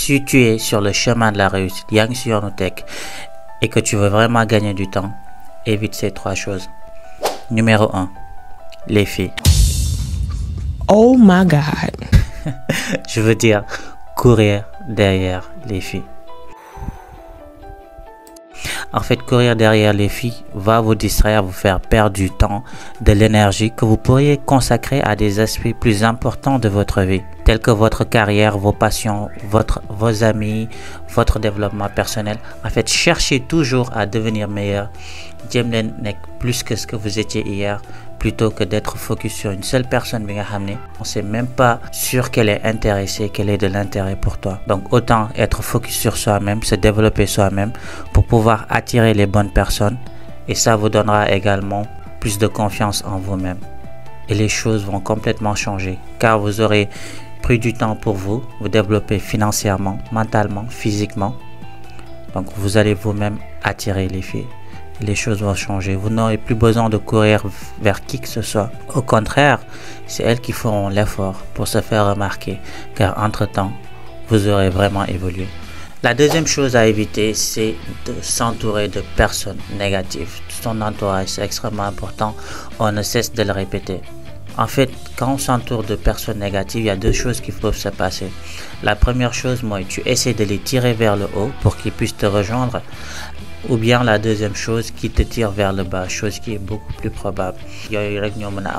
si tu es sur le chemin de la réussite, yang si yoonu tek, et que tu veux vraiment gagner du temps, évite ces 3 choses. Numéro 1, les filles. Oh my God. Je veux dire, courir derrière les filles. En fait, courir derrière les filles va vous distraire, vous faire perdre du temps, de l'énergie que vous pourriez consacrer à des aspects plus importants de votre vie, tels que votre carrière, vos passions, vos amis, votre développement personnel. En fait, cherchez toujours à devenir meilleur. Jéem leen nekk plus que ce que vous étiez hier, plutôt que d'être focus sur une seule personne. On sait même pas sûr qu'elle est intéressée, qu'elle est de l'intérêt pour toi. Donc autant être focus sur soi-même, se développer soi-même pour pouvoir attirer les bonnes personnes, et ça vous donnera également plus de confiance en vous-même. Et les choses vont complètement changer car vous aurez pris du temps pour vous développer financièrement, mentalement, physiquement. Donc vous allez vous-même attirer les filles. Les choses vont changer. Vous n'aurez plus besoin de courir vers qui que ce soit. Au contraire, c'est elles qui feront l'effort pour se faire remarquer, car entre-temps, vous aurez vraiment évolué. La deuxième chose à éviter, c'est de s'entourer de personnes négatives. Son entourage, c'est extrêmement important. On ne cesse de le répéter. En fait, quand on s'entoure de personnes négatives, il y a 2 choses qui peuvent se passer. La première chose, moi, tu essaies de les tirer vers le haut pour qu'ils puissent te rejoindre. Ou bien la deuxième chose qui te tire vers le bas, chose qui est beaucoup plus probable.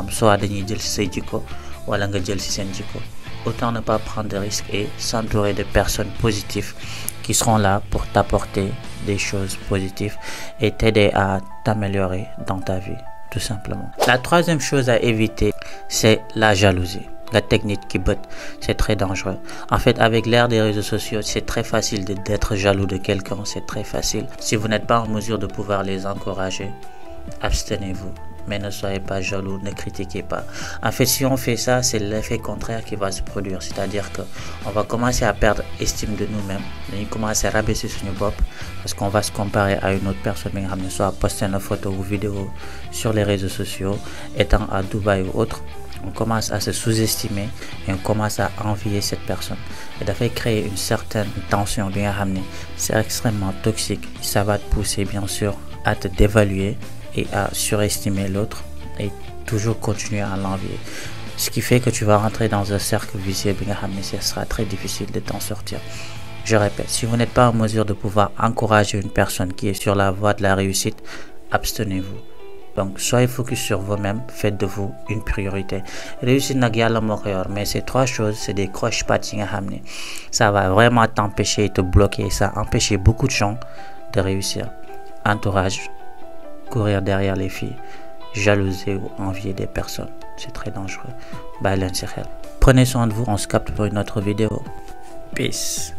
Soit dañuy jël ci say jikko wala nga jël ci sen jikko. Autant ne pas prendre de risques et s'entourer de personnes positives qui seront là pour t'apporter des choses positives et t'aider à t'améliorer dans ta vie, tout simplement. La troisième chose à éviter, c'est la jalousie. La technique qui botte, c'est très dangereux. En fait, avec l'ère des réseaux sociaux, c'est très facile d'être jaloux de quelqu'un, c'est très facile. Si vous n'êtes pas en mesure de pouvoir les encourager, abstenez-vous. Mais ne soyez pas jaloux, ne critiquez pas. En fait, si on fait ça, c'est l'effet contraire qui va se produire. C'est-à-dire qu'on va commencer à perdre estime de nous-mêmes. On va commencer à rabaisser sur nos bopp parce qu'on va se comparer à une autre personne, soit poster une photo ou vidéo sur les réseaux sociaux, étant à Dubaï ou autre. On commence à se sous-estimer et on commence à envier cette personne. Et ça fait créer une certaine tension. C'est extrêmement toxique. Ça va te pousser bien sûr à te dévaluer et à surestimer l'autre et toujours continuer à l'envier. Ce qui fait que tu vas rentrer dans un cercle vicieux. Ce sera très difficile de t'en sortir. Je répète, si vous n'êtes pas en mesure de pouvoir encourager une personne qui est sur la voie de la réussite, abstenez-vous. Donc, soyez focus sur vous-même, faites de vous une priorité. Réussir n'a yalla moko yor, mais ces 3 choses, c'est des croche-pattes. Ça va vraiment t'empêcher et te bloquer. Ça empêche beaucoup de gens de réussir. Entourage, courir derrière les filles, jalouser ou envier des personnes. C'est très dangereux. Prenez soin de vous, on se capte pour une autre vidéo. Peace.